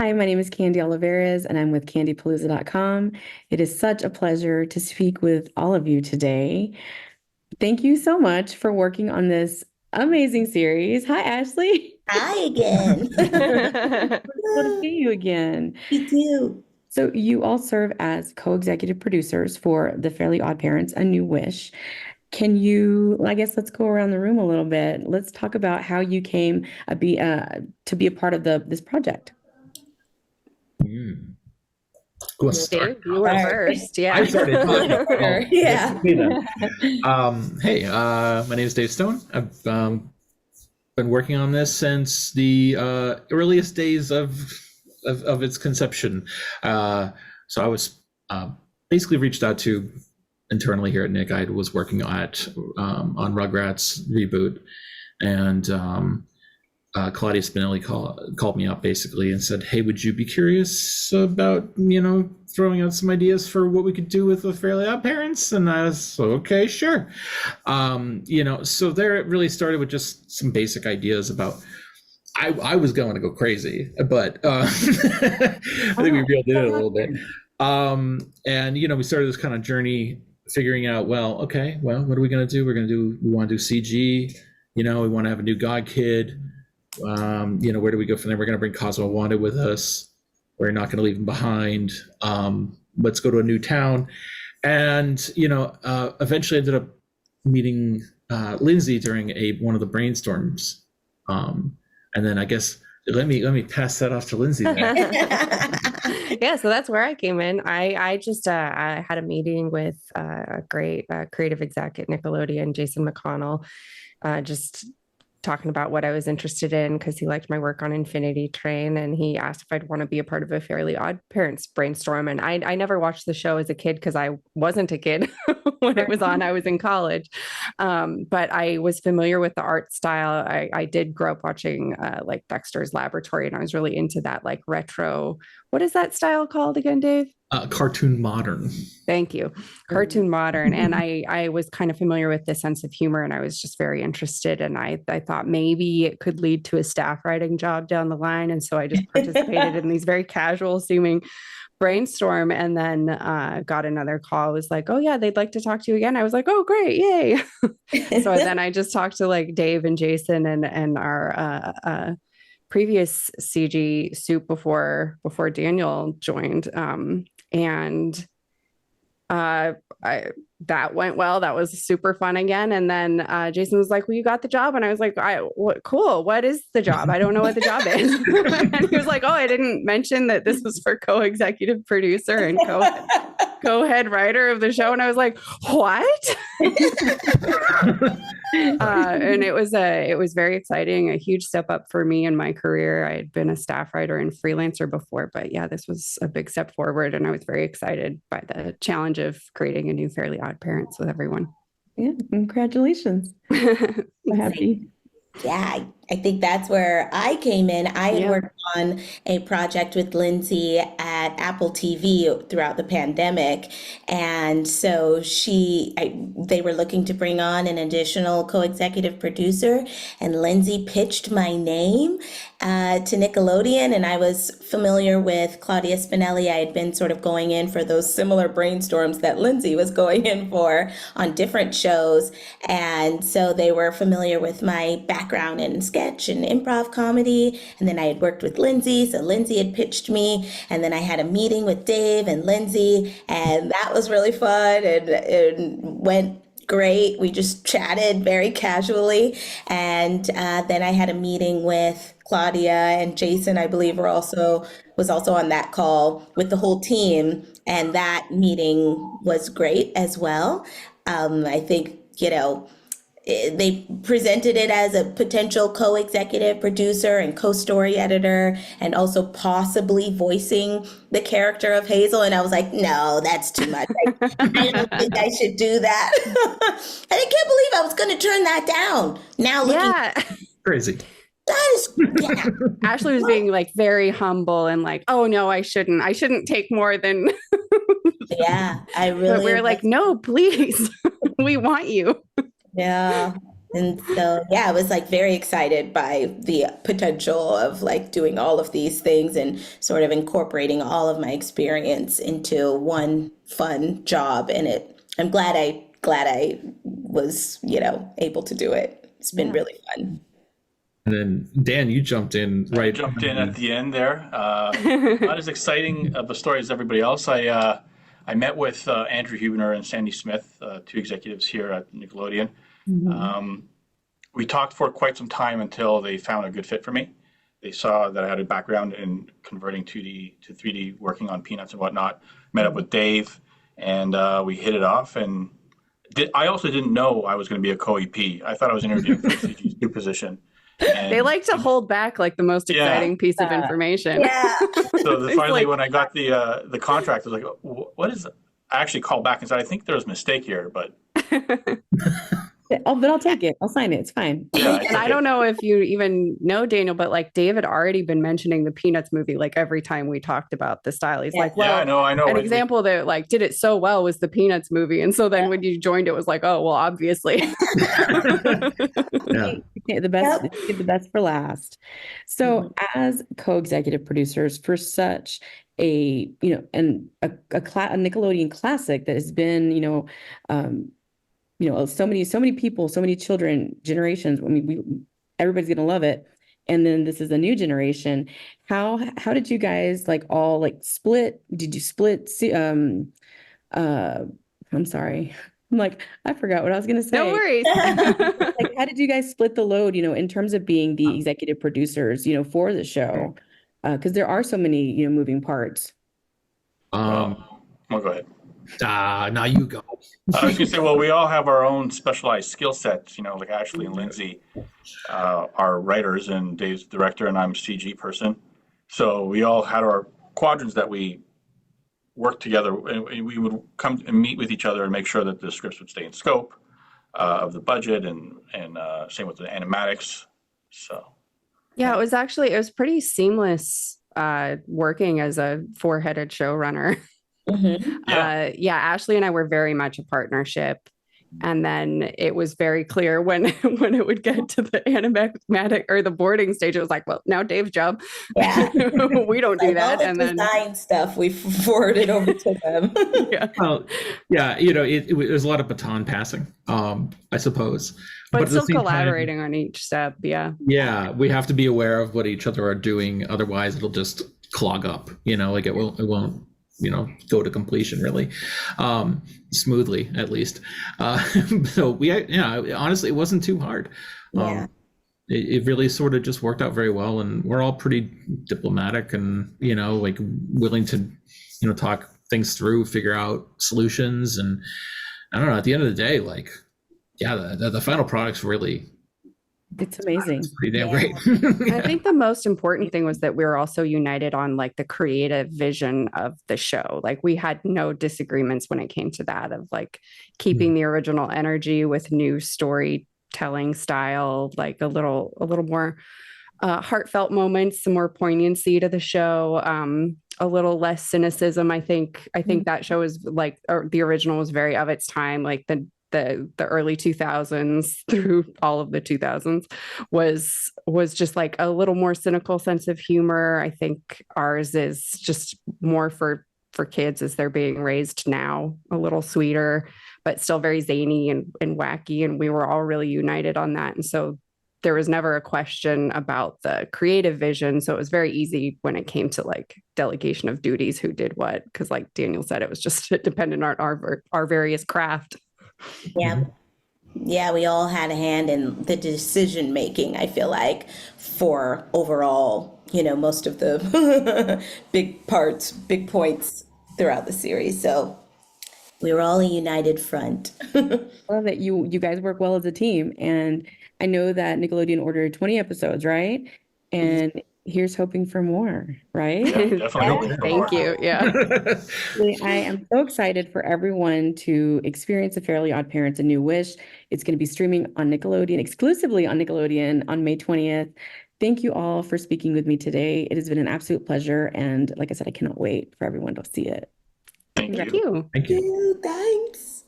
Hi, my name is Candy Olivares, and I'm with candypalooza.com. It is such a pleasure to speak with all of you today. Thank you so much for working on this amazing series. Hi, Ashleigh. Hi again. Good to see you again. Me too. So, you all serve as co-executive producers for the Fairly OddParents, A New Wish. Can you, I guess let's go around the room a little bit. Let's talk about how you came to be a part of this project. Mm. Who wants to start? Dave, you were first. Yeah. I started talking. Order, yeah. Hey, my name is Dave Stone. I've been working on this since the earliest days of its conception. So I was basically reached out to internally here at Nick. I was working on Rugrats reboot, and Claudia Spinelli called me up basically and said, "Hey, would you be curious about throwing out some ideas for what we could do with the Fairly OddParents?" And I was okay, sure. So there it really started with just some basic ideas about. I was going to go crazy, but I think we reeled it in a little bit. And we started this kind of journey figuring out, what are we going to do? We want to do CG, we want to have a new God kid. Where do we go from there? We're going to bring Cosmo and Wanda with us. We're not going to leave them behind. Let's go to a new town. And, eventually ended up meeting Lindsay during one of the brainstorms. And then I guess let me pass that off to Lindsay. Yeah, so that's where I came in. I just I had a meeting with a great creative exec at Nickelodeon, Jason McConnell, just talking about what I was interested in because he liked my work on Infinity Train, and he asked if I'd want to be a part of a Fairly OddParents brainstorm. And I never watched the show as a kid because I wasn't a kid when it was on. I was in college, but I was familiar with the art style. I did grow up watching like Dexter's Laboratory, and I was really into that like retro. What is that style called again, Dave? Cartoon modern. Thank you. Cartoon modern. And I was kind of familiar with the sense of humor, and I was just very interested. And I thought maybe it could lead to a staff writing job down the line. And so I just participated in these very casual seeming brainstorm, and then got another call. It was like, oh yeah, they'd like to talk to you again. I was like, oh great, yay. So then I just talked to like Dave and Jason and our previous CG soup before Daniel joined. And that went well. That was super fun again. And then Jason was like, well, you got the job. And I was like, cool. What is the job? I don't know what the job is. And he was like, oh, I didn't mention that this was for co-executive producer and co-head writer of the show. And I was like, what? And it was very exciting, a huge step up for me in my career. I had been a staff writer and freelancer before, but yeah, this was a big step forward. And I was very excited by the challenge of creating a new Fairly OddParents with everyone. Yeah, congratulations. So happy. Yeah, I think that's where I came in. I had worked on a project with Lindsay at Apple TV throughout the pandemic. And so they were looking to bring on an additional co-executive producer, and Lindsay pitched my name to Nickelodeon. And I was familiar with Claudia Spinelli. I had been sort of going in for those similar brainstorms that Lindsay was going in for on different shows. And so they were familiar with my background in sketch and improv comedy. And then I had worked with Lindsay. So Lindsay had pitched me. And then I had a meeting with Dave and Lindsay. And that was really fun. And it went great. We just chatted very casually. And then I had a meeting with Claudia, and Jason, I believe, was also on that call with the whole team. And that meeting was great as well. I think, they presented it as a potential co-executive producer and co-story editor, and also possibly voicing the character of Hazel. And I was like, no, that's too much. I don't think I should do that. And I can't believe I was going to turn that down. Now looking Crazy. That is, yeah. Ashleigh was being like very humble and like, oh no, I shouldn't take more than. Yeah, I really. But we were like, no, please, we want you. Yeah. And so, yeah, I was like very excited by the potential of like doing all of these things and sort of incorporating all of my experience into one fun job. And I'm glad I was, able to do it. It's been really fun. And then Dan, you jumped in right. Jumped in at the end there. Not as exciting of a story as everybody else. I met with Andrew Huebner and Sandy Smith, two executives here at Nickelodeon. We talked for quite some time until they found a good fit for me. They saw that I had a background in converting 2D to 3D, working on Peanuts and whatnot. Met up with Dave, and we hit it off. And I also didn't know I was going to be a co-EP. I thought I was interviewing for the CG2 position. And they like to hold back like the most exciting piece of information. Yeah. So finally, when I got the contract, I was like, "What is?" I actually called back and said, "I think there was a mistake here," but But I'll take it. I'll sign it. It's fine. yeah. And I don't know if you even know, Daniel, but like Dave had already been mentioning the Peanuts movie like every time we talked about the style. He's like, well, I know. An example that like did it so well was the Peanuts movie. And so then when you joined, it was like, oh, well, obviously. The best, the best for last. So as co-executive producers for such a, and a Nickelodeon classic that has been, so many people, so many children, generations. I mean, everybody's gonna love it. And then this is a new generation. How did you guys all split? Did you split? I'm sorry. I'm like, I forgot what I was gonna say. No worries. How did you guys split the load? In terms of being the executive producers, for the show, because there are so many, moving parts. Well, go ahead. Now you go. I was gonna say, well, we all have our own specialized skill sets. Like Ashleigh and Lindsay are writers, and Dave's director, and I'm a CG person. So we all had our quadrants that we worked together, and we would come and meet with each other and make sure that the scripts would stay in scope of the budget, and same with the animatics. So yeah, it was pretty seamless working as a four-headed showrunner. Ashleigh and I were very much a partnership. And then it was very clear when it would get to the animatic or the boarding stage, it was like, well, now Dave's job. Yeah. We don't do that. And then design stuff, we forwarded over to them. There's a lot of baton passing, I suppose. But still collaborating on each step. Yeah. Yeah. We have to be aware of what each other are doing. Otherwise it'll just clog up, it won't go to completion really smoothly, at least. So honestly, it wasn't too hard. It really sort of just worked out very well, and we're all pretty diplomatic and willing to talk things through, figure out solutions. And I don't know, at the end of the day, the final product's really, it's amazing. Pretty damn great. I think the most important thing was that we were also united on the creative vision of the show. We had no disagreements when it came to that, of keeping the original energy with new storytelling style, a little more heartfelt moments, some more poignancy to the show, a little less cynicism. I think that show is or the original was very of its time, the early 2000s through all of the 2000s was just a little more cynical sense of humor. I think ours is just more for kids as they're being raised now, a little sweeter, but still very zany and wacky. And we were all really united on that. And so there was never a question about the creative vision. So it was very easy when it came to delegation of duties, who did what, because like Daniel said, it was just dependent on our various craft. Yeah, we all had a hand in the decision making, I feel like, for overall, most of the big points throughout the series. So we were all a united front. I love that you guys work well as a team. And I know that Nickelodeon ordered 20 episodes, right? And here's hoping for more, right? Yeah, definitely. Thank you. Yeah. I am so excited for everyone to experience The Fairly OddParents: A New Wish. It's going to be streaming on Nickelodeon, exclusively on Nickelodeon, on May 20th. Thank you all for speaking with me today. It has been an absolute pleasure. And like I said, I cannot wait for everyone to see it. Thank you. Thank you. Thank you. Thanks.